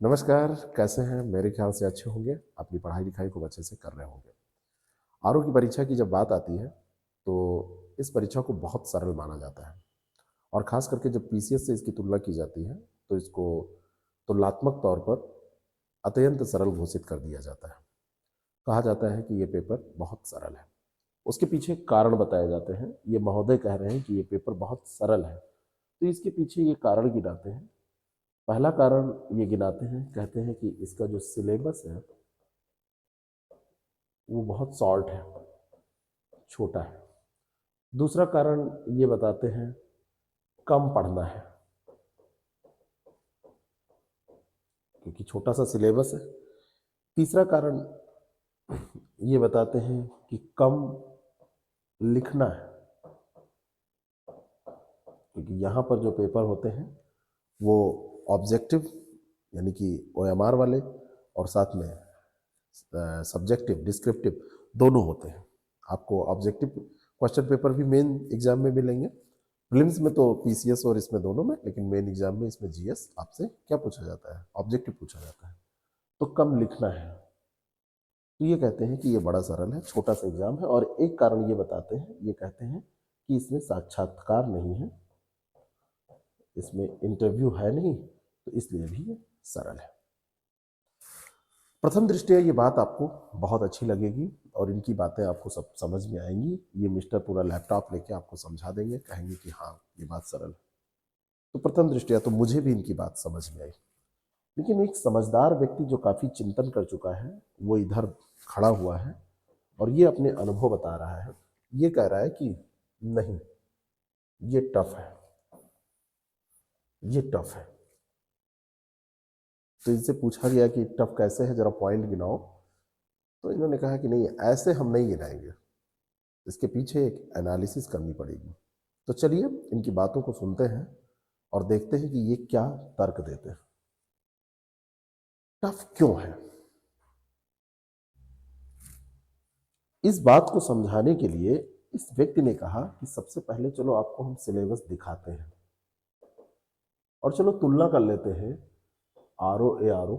नमस्कार, कैसे हैं? मेरे ख्याल से अच्छे होंगे, अपनी पढ़ाई लिखाई खूब अच्छे से कर रहे होंगे। आरओ की परीक्षा की जब बात आती है, तो इस परीक्षा को बहुत सरल माना जाता है और ख़ास करके जब पीसीएस से इसकी तुलना की जाती है, तो इसको तुलनात्मक तौर पर अत्यंत सरल घोषित कर दिया जाता है। कहा जाता है कि ये पेपर बहुत सरल है। उसके पीछे कारण बताए जाते हैं। ये महोदय कह रहे हैं कि ये पेपर बहुत सरल है, तो इसके पीछे ये कारण गिनाते हैं। पहला कारण ये गिनाते हैं, कहते हैं कि इसका जो सिलेबस है वो बहुत शॉर्ट है, छोटा है। दूसरा कारण ये बताते हैं, कम पढ़ना है, क्योंकि छोटा सा सिलेबस है। तीसरा कारण ये बताते हैं कि कम लिखना है, क्योंकि यहाँ पर जो पेपर होते हैं वो ऑब्जेक्टिव यानी कि ओएमआर वाले और साथ में सब्जेक्टिव डिस्क्रिप्टिव दोनों होते हैं। आपको ऑब्जेक्टिव क्वेश्चन पेपर भी मेन एग्जाम में मिलेंगे, प्रीलिम्स में तो पीसीएस और इसमें दोनों में, लेकिन मेन एग्जाम में इसमें जीएस आपसे क्या पूछा जाता है, ऑब्जेक्टिव पूछा जाता है। तो कम लिखना है, तो ये कहते हैं कि ये बड़ा सरल है, छोटा सा एग्जाम है। और एक कारण ये बताते हैं, ये कहते हैं कि इसमें साक्षात्कार नहीं है, इसमें इंटरव्यू है नहीं, तो इसलिए भी ये सरल है। प्रथम दृष्टया ये बात आपको बहुत अच्छी लगेगी और इनकी बातें आपको सब समझ में आएंगी। ये मिस्टर पूरा लैपटॉप लेके आपको समझा देंगे, कहेंगे कि हाँ ये बात सरल है। तो प्रथम दृष्टया तो मुझे भी इनकी बात समझ में आई, लेकिन एक समझदार व्यक्ति जो काफ़ी चिंतन कर चुका है वो इधर खड़ा हुआ है और ये अपने अनुभव बता रहा है। ये कह रहा है कि नहीं, ये टफ है, ये टफ है। तो इनसे पूछा गया कि टफ कैसे है, जरा पॉइंट गिनाओ। तो इन्होंने कहा कि नहीं, ऐसे हम नहीं गिनाएंगे, इसके पीछे एक एनालिसिस करनी पड़ेगी। तो चलिए इनकी बातों को सुनते हैं और देखते हैं कि ये क्या तर्क देते हैं। टफ क्यों है? इस बात को समझाने के लिए इस व्यक्ति ने कहा कि सबसे पहले चलो आपको हम सिलेबस दिखाते हैं और चलो तुलना कर लेते हैं आरओ ए आरओ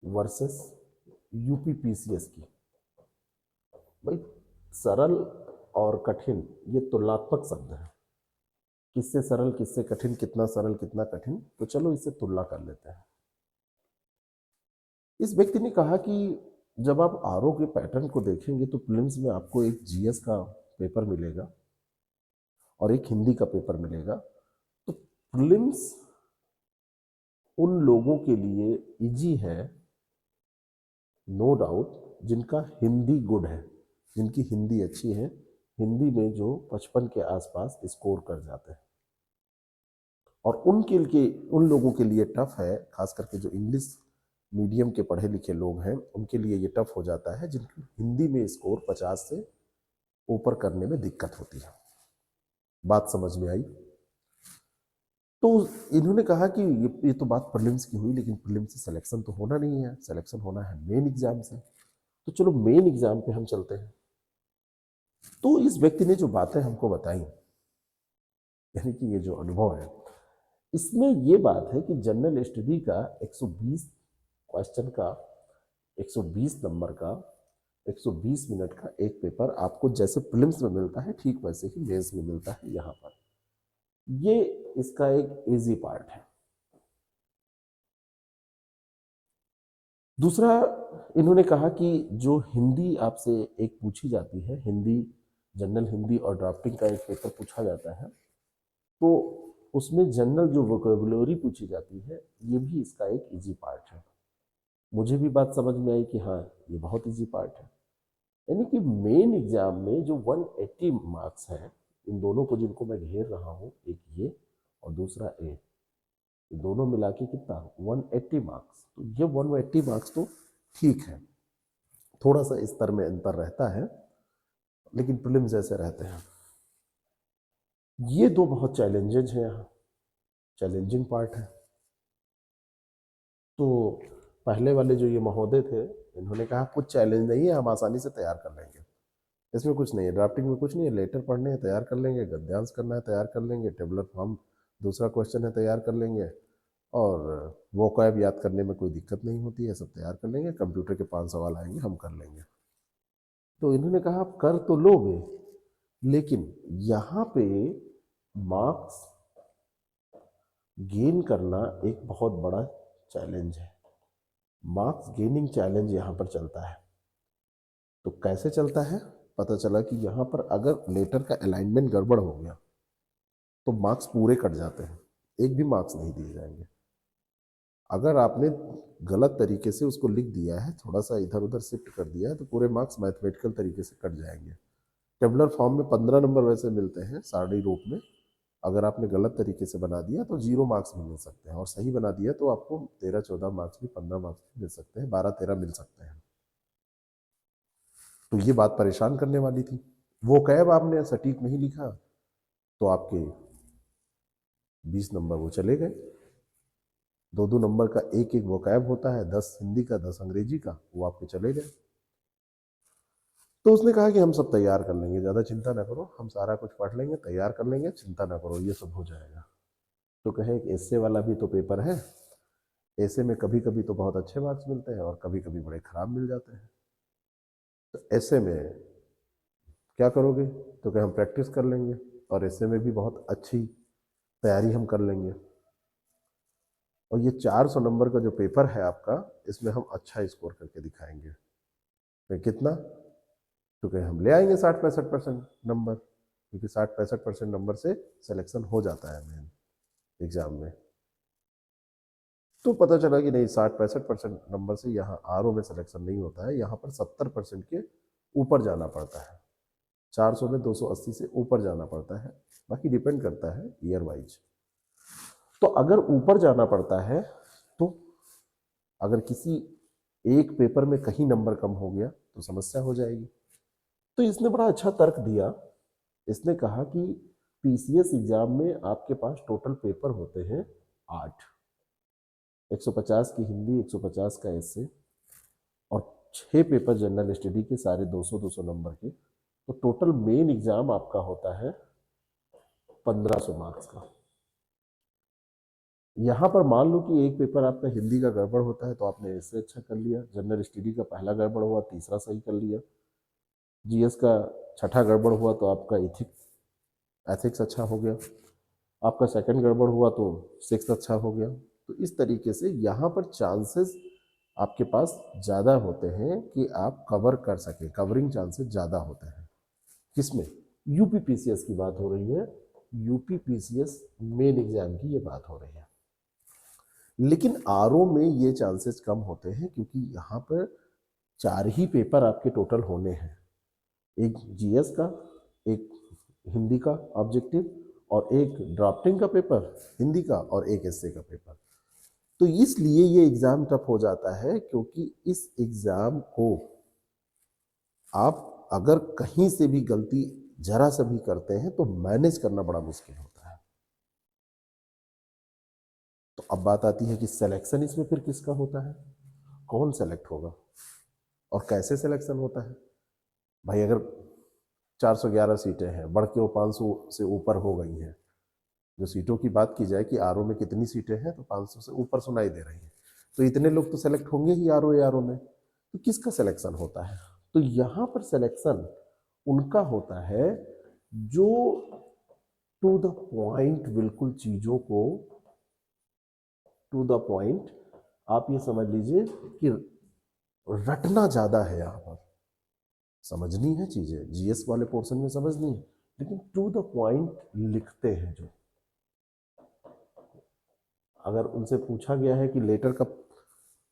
वर्सेस यूपी पीसीएस की। भाई, सरल और कठिन ये तुलनात्मक शब्द है, किससे सरल किससे कठिन, कितना सरल कितना कठिन, तो चलो इससे तुलना कर लेते हैं। इस व्यक्ति ने कहा कि जब आप आरओ के पैटर्न को देखेंगे तो प्रीलिम्स में आपको एक जीएस का पेपर मिलेगा और एक हिंदी का पेपर मिलेगा। तो प्रीलिम्स उन लोगों के लिए इजी है, नो डाउट, जिनका हिंदी गुड है, जिनकी हिंदी अच्छी है, हिंदी में जो 55 के आसपास स्कोर कर जाते हैं। और उन लोगों के लिए टफ है, खास करके जो इंग्लिश मीडियम के पढ़े लिखे लोग हैं, उनके लिए ये टफ हो जाता है जिनकी हिंदी में स्कोर 50 से ऊपर करने में दिक्कत होती है। बात समझ में आई? तो इन्होंने कहा कि ये तो बात प्रीलिम्स की हुई, लेकिन प्रीलिम्स से सिलेक्शन तो होना नहीं है, सिलेक्शन होना है मेन एग्जाम से। तो चलो मेन एग्जाम पे हम चलते हैं। तो इस व्यक्ति ने जो बातें हमको बताई, यानी कि ये जो अनुभव है, इसमें ये बात है कि जनरल स्टडी का 120 क्वेश्चन का, 120 नंबर का, 120 मिनट का एक पेपर आपको जैसे प्रीलिम्स में मिलता है, ठीक वैसे ही मेंस में मिलता है यहाँ पर। ये इसका एक इजी पार्ट है। दूसरा, इन्होंने कहा कि जो हिंदी आपसे एक पूछी जाती है, हिंदी, जनरल हिंदी और ड्राफ्टिंग का एक पेपर पूछा जाता है, तो उसमें जनरल जो वोकेबुलरी पूछी जाती है, ये भी इसका एक इजी पार्ट है। मुझे भी बात समझ में आई कि हाँ ये बहुत इजी पार्ट है। यानी कि मेन एग्जाम में जो 180 मार्क्स हैं, इन दोनों को जिनको मैं घेर रहा हूँ, एक ये और दूसरा ए, दोनों मिला के कितना, 180 मार्क्स। तो ये 180 मार्क्स तो ठीक है, थोड़ा सा स्तर में अंतर रहता है, लेकिन प्रीलिम जैसे रहते हैं। ये दो बहुत चैलेंजेज हैं, यहाँ चैलेंजिंग पार्ट है। तो पहले वाले जो ये महोदय थे, इन्होंने कहा कुछ चैलेंज नहीं है, हम आसानी से तैयार कर लेंगे, इसमें कुछ नहीं है, ड्राफ्टिंग में कुछ नहीं है, लेटर पढ़ने हैं तैयार कर लेंगे, गद्यांश करना है तैयार कर लेंगे, टेबुलर फॉर्म दूसरा क्वेश्चन है तैयार कर लेंगे, और वोकैब याद करने में कोई दिक्कत नहीं होती है, सब तैयार कर लेंगे, कंप्यूटर के 5 सवाल आएंगे, हम कर लेंगे। तो इन्होंने कहा आप कर तो लोगे, लेकिन यहाँ पे मार्क्स गेन करना एक बहुत बड़ा चैलेंज है। मार्क्स गेनिंग चैलेंज यहाँ पर चलता है। तो कैसे चलता है? पता चला कि यहाँ पर अगर लेटर का अलाइनमेंट गड़बड़ हो गया तो मार्क्स पूरे कट जाते हैं, एक भी मार्क्स नहीं दिए जाएंगे। अगर आपने गलत तरीके से उसको लिख दिया है, थोड़ा सा इधर उधर शिफ्ट कर दिया है, तो पूरे मार्क्स मैथमेटिकल तरीके से कट जाएंगे। टेबुलर फॉर्म में 15 नंबर वैसे मिलते हैं सारणी रूप में, अगर आपने गलत तरीके से बना दिया तो 0 मार्क्स भी मिल सकते हैं, और सही बना दिया तो आपको 13-14 मार्क्स भी, 15 मार्क्स भी मिल सकते हैं, 12-13 मिल सकते हैं। तो ये बात परेशान करने वाली थी। वो कैब आपने सटीक नहीं लिखा तो आपके 20 नंबर वो चले गए। 2-2 नंबर का एक एक वोकैब होता है, 10 हिंदी का 10 अंग्रेजी का, वो आपके चले गए। तो उसने कहा कि हम सब तैयार कर लेंगे, ज़्यादा चिंता ना करो, हम सारा कुछ पढ़ लेंगे, तैयार कर लेंगे, चिंता ना करो, ये सब हो जाएगा। तो कहे एक एस्से वाला भी तो पेपर है, ऐसे में कभी कभी तो बहुत अच्छे मार्क्स मिलते हैं और कभी कभी बड़े खराब मिल जाते हैं। तो ऐसे में क्या करोगे? तो कहे हम प्रैक्टिस कर लेंगे, और ऐसे में भी बहुत अच्छी तैयारी हम कर लेंगे, और ये 400 नंबर का जो पेपर है आपका, इसमें हम अच्छा स्कोर करके दिखाएंगे। तो कितना? तो कहे हम ले आएंगे 60-65% नंबर, क्योंकि 60-65% नंबर से सिलेक्शन हो जाता है मेन एग्जाम में। तो पता चला कि नहीं, 60-65% नंबर से यहाँ आरओ में सिलेक्शन नहीं होता है, यहाँ पर 70% के ऊपर जाना पड़ता है, 400 में 280 से ऊपर जाना पड़ता है, बाकी डिपेंड करता है ईयर वाइज। तो अगर ऊपर जाना पड़ता है, तो अगर किसी एक पेपर में कहीं नंबर कम हो गया तो समस्या हो जाएगी। तो इसने बड़ा अच्छा तर्क दिया। इसने कहा कि पीसीएस एग्जाम में आपके पास टोटल पेपर होते हैं 8, 150 की हिंदी, 150 का एस्से, और 6 पेपर जनरल स्टडी के, सारे 200-200 नंबर के। तो टोटल मेन एग्जाम आपका होता है 1500 मार्क्स का। यहाँ पर मान लो कि एक पेपर आपका हिंदी का गड़बड़ होता है तो आपने एस्से अच्छा कर लिया, जनरल स्टडी का पहला गड़बड़ हुआ, तीसरा सही कर लिया, जीएस का छठा गड़बड़ हुआ तो आपका एथिक्स अच्छा हो गया, आपका सेकंड गड़बड़ हुआ तो 6 अच्छा हो गया। तो इस तरीके से यहाँ पर चांसेस आपके पास ज़्यादा होते हैं कि आप कवर कर सकें, कवरिंग चांसेस ज़्यादा होते हैं। किसमें? यूपी पीसीएस की बात हो रही है, यूपी पीसीएस मेन एग्जाम की ये बात हो रही है। लेकिन आरओ में ये चांसेस कम होते हैं, क्योंकि यहाँ पर 4 ही पेपर आपके टोटल होने हैं, एक जीएस का, एक हिंदी का ऑब्जेक्टिव, और एक ड्राफ्टिंग का पेपर हिंदी का, और एक एस्से का पेपर। तो इसलिए ये एग्जाम टफ हो जाता है, क्योंकि इस एग्जाम को आप अगर कहीं से भी गलती जरा सा भी करते हैं तो मैनेज करना बड़ा मुश्किल होता है। तो अब बात आती है कि सिलेक्शन इसमें फिर किसका होता है, कौन सेलेक्ट होगा और कैसे सिलेक्शन होता है? भाई अगर 411 सीटें हैं, बढ़ के वो 500 से ऊपर हो गई हैं, जो सीटों की बात की जाए कि आरओ में कितनी सीटें हैं, तो 500 से ऊपर सुनाई दे रही हैं, तो इतने लोग तो सेलेक्ट होंगे ही आरओ में। तो किसका सिलेक्शन होता है? तो यहाँ पर सिलेक्शन उनका होता है जो टू द पॉइंट, बिल्कुल चीजों को टू द पॉइंट, आप ये समझ लीजिए कि रटना ज्यादा है, यहाँ पर समझनी है चीजें, जीएस वाले पोर्शन में समझनी है, लेकिन टू द पॉइंट लिखते हैं। जो अगर उनसे पूछा गया है कि लेटर का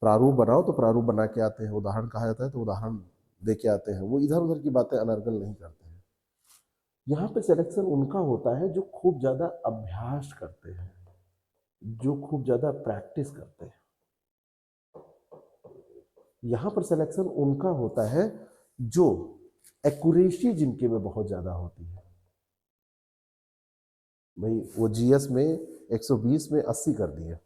प्रारूप बनाओ तो प्रारूप बना के आते हैं, उदाहरण कहा जाता है तो उदाहरण दे के आते हैं, वो इधर उधर की बातें अनर्गल नहीं करते हैं। यहाँ पे सिलेक्शन उनका होता है जो खूब ज्यादा अभ्यास करते हैं, जो खूब ज्यादा प्रैक्टिस करते हैं। यहाँ पर सिलेक्शन उनका होता है जो एक्यूरेसी जिनके में बहुत ज्यादा होती है। भाई वो जीएस में 120 में 80 कर दिए,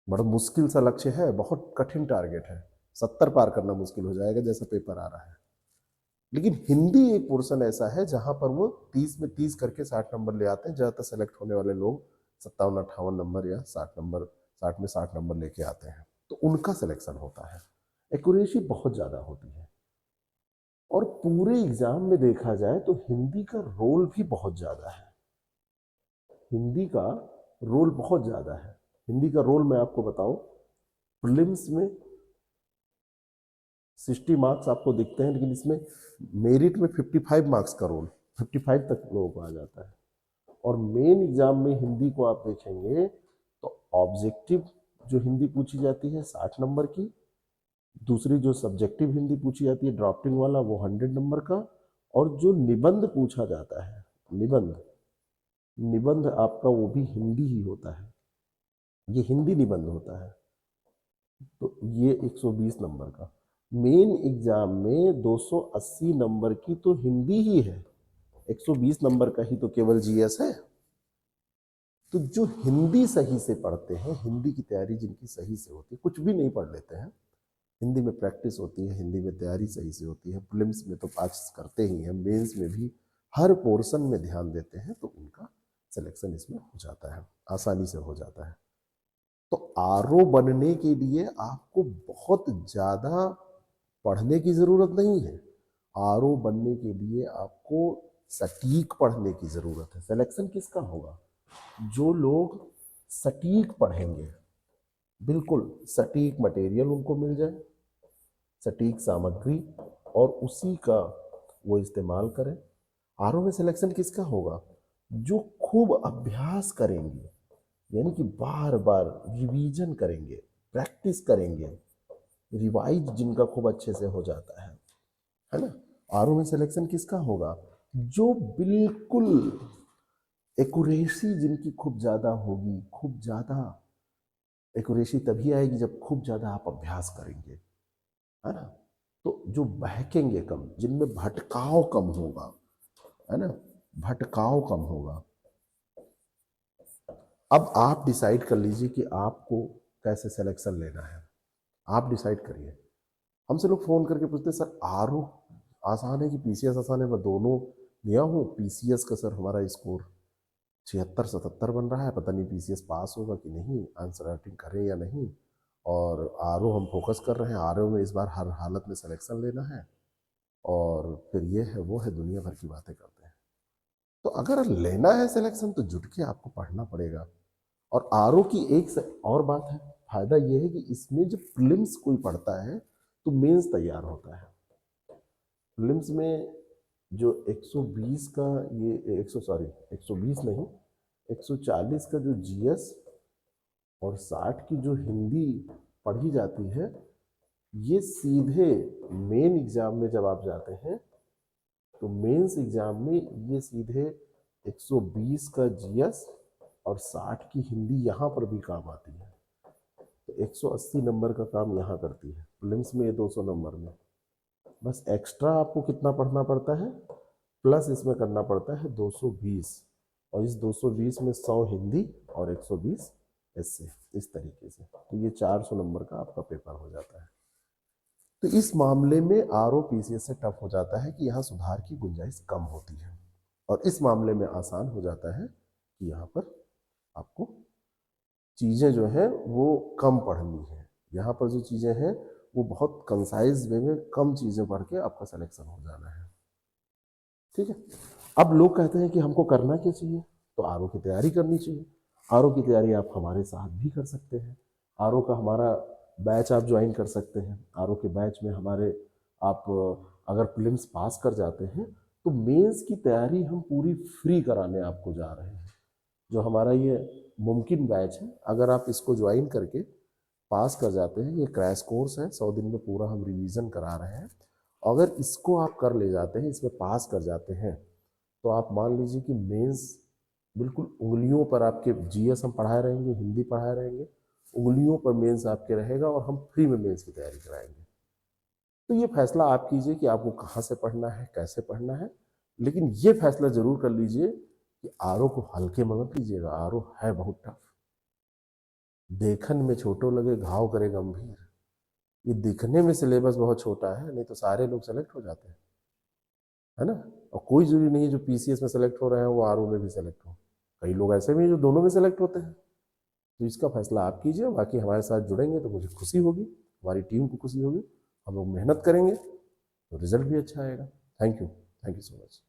बड़ा मुश्किल सा लक्ष्य है, बहुत कठिन टारगेट है, 70 पार करना मुश्किल हो जाएगा जैसा पेपर आ रहा है। लेकिन हिंदी एक पोर्शन ऐसा है जहां पर वो 30 में 30 करके 60 नंबर ले आते हैं, ज़्यादातर सेलेक्ट होने वाले लोग 57 58 नंबर या 60 नंबर, 60 में 60 नंबर लेके आते हैं, तो उनका सिलेक्शन होता है। एक्यूरेसी बहुत ज़्यादा होती है। और पूरे एग्जाम में देखा जाए तो हिंदी का रोल भी बहुत ज़्यादा है। हिंदी का रोल बहुत ज़्यादा है। हिंदी का रोल मैं आपको बताऊं, प्रीलिम्स में 60 मार्क्स आपको दिखते हैं, लेकिन इसमें मेरिट में 55 मार्क्स का रोल, 55 तक लोगों को आ जाता है। और मेन एग्जाम में हिंदी को आप देखेंगे तो ऑब्जेक्टिव जो हिंदी पूछी जाती है 60 नंबर की, दूसरी जो सब्जेक्टिव हिंदी पूछी जाती है ड्राफ्टिंग वाला वो 100 नंबर का, और जो निबंध पूछा जाता है, निबंध निबंध आपका वो भी हिंदी ही होता है, ये हिंदी निबंध होता है, तो ये 120 नंबर का। मेन एग्जाम में 280 नंबर की तो हिंदी ही है, 120 नंबर का ही तो केवल जीएस है। तो जो हिंदी सही से पढ़ते हैं, हिंदी की तैयारी जिनकी सही से होती है, कुछ भी नहीं पढ़ लेते हैं, हिंदी में प्रैक्टिस होती है, हिंदी में तैयारी सही से होती है, प्रीलिम्स में तो पास करते ही हैं, मेंस में भी हर पोर्शन में ध्यान देते हैं, तो उनका सिलेक्शन इसमें हो जाता है, आसानी से हो जाता है। तो आरओ बनने के लिए आपको बहुत ज़्यादा पढ़ने की ज़रूरत नहीं है। आरओ बनने के लिए आपको सटीक पढ़ने की ज़रूरत है। सिलेक्शन किसका होगा? जो लोग सटीक पढ़ेंगे, बिल्कुल सटीक मटेरियल उनको मिल जाए, सटीक सामग्री, और उसी का वो इस्तेमाल करें। आरओ में सिलेक्शन किसका होगा? जो खूब अभ्यास करेंगे, यानी कि बार बार रिवीजन करेंगे, प्रैक्टिस करेंगे, रिवाइज जिनका खूब अच्छे से हो जाता है ना। आरओ में सिलेक्शन किसका होगा? जो बिल्कुल एक्यूरेसी जिनकी खूब ज़्यादा होगी, खूब ज़्यादा एक्यूरेसी तभी आएगी जब खूब ज़्यादा आप अभ्यास करेंगे, है ना। तो जो बहकेंगे कम, जिनमें भटकाव कम होगा, है ना, भटकाव कम होगा। अब आप डिसाइड कर लीजिए कि आपको कैसे सिलेक्शन लेना है, आप डिसाइड करिए। हमसे लोग फ़ोन करके पूछते हैं सर आरओ आसान है कि पीसीएस आसान है? मैं दोनों लिया हूँ। पीसीएस का सर हमारा स्कोर 76-77 बन रहा है, पता नहीं पीसीएस पास होगा कि नहीं, आंसर राइटिंग करें या नहीं। और आरओ हम फोकस कर रहे हैं, आरओ में इस बार हर हालत में सिलेक्शन लेना है, और फिर ये है वो है, दुनिया भर की बातें करते हैं। तो अगर लेना है सिलेक्शन तो जुट के आपको पढ़ना पड़ेगा। और आरओ की एक और बात है, फायदा ये है कि इसमें जब प्रीलिम्स कोई पढ़ता है तो मेंस तैयार होता है। प्रीलिम्स में जो 120 का ये 120 नहीं, 140 का जो जीएस और 60 की जो हिंदी पढ़ी जाती है, ये सीधे मेन एग्जाम में जब आप जाते हैं तो मेंस एग्जाम में ये सीधे 120 का जीएस और 60 की हिंदी यहाँ पर भी काम आती है। तो 180 नंबर का काम यहाँ करती है, प्रीलिम्स में ये 200 नंबर में। बस एक्स्ट्रा आपको कितना पढ़ना पड़ता है, प्लस इसमें करना पड़ता है 220, और इस 220 में 100 हिंदी और 120 ऐसे, इस तरीके से, तो ये 400 नंबर का आपका पेपर हो जाता है। तो इस मामले में आरओ पीसीएस से टफ हो जाता है कि यहाँ सुधार की गुंजाइश कम होती है, और इस मामले में आसान हो जाता है कि यहाँ पर आपको चीज़ें जो है वो कम पढ़नी है। यहाँ पर जो चीज़ें हैं वो बहुत कंसाइज वे में कम चीज़ें पढ़ के आपका सिलेक्शन हो जाना है। ठीक है। अब लोग कहते हैं कि हमको करना क्या चाहिए, तो आरओ की तैयारी करनी चाहिए। आरओ की तैयारी आप हमारे साथ भी कर सकते हैं। आरओ का हमारा बैच आप ज्वाइन कर सकते हैं। आरओ के बैच में हमारे आप अगर प्रीलिम्स पास कर जाते हैं तो मेंस की तैयारी हम पूरी फ्री कराने आपको जा रहे हैं। जो हमारा ये मुमकिन बैच है, अगर आप इसको ज्वाइन करके पास कर जाते हैं, ये क्रैश कोर्स है, 100 दिन में पूरा हम रिवीजन करा रहे हैं। अगर इसको आप कर ले जाते हैं, इसमें पास कर जाते हैं, तो आप मान लीजिए कि मेंस बिल्कुल उंगलियों पर आपके जीएस हम पढ़ाए रहेंगे, हिंदी पढ़ाए रहेंगे, उंगलियों पर मेंस आपके रहेगा, और हम फ्री में मेंस की तैयारी कराएंगे। तो ये फैसला आप कीजिए कि आपको कहाँ से पढ़ना है, कैसे पढ़ना है, लेकिन ये फैसला जरूर कर लीजिए कि आरओ को हल्के में मत लीजिएगा। आरओ है बहुत टफ, देखन में छोटो लगे घाव करे गंभीर। ये दिखने में सिलेबस बहुत छोटा है, नहीं तो सारे लोग सेलेक्ट हो जाते हैं, है ना। और कोई जरूरी नहीं है जो पीसीएस में सेलेक्ट हो रहे हैं वो आरओ में भी सेलेक्ट हो। कई लोग ऐसे भी हैं जो दोनों में सेलेक्ट होते हैं। तो इसका फैसला आप कीजिए, बाकी हमारे साथ जुड़ेंगे तो मुझे खुशी होगी, हमारी टीम को खुशी होगी, हम लोग मेहनत करेंगे तो रिजल्ट भी अच्छा आएगा। Thank you so much.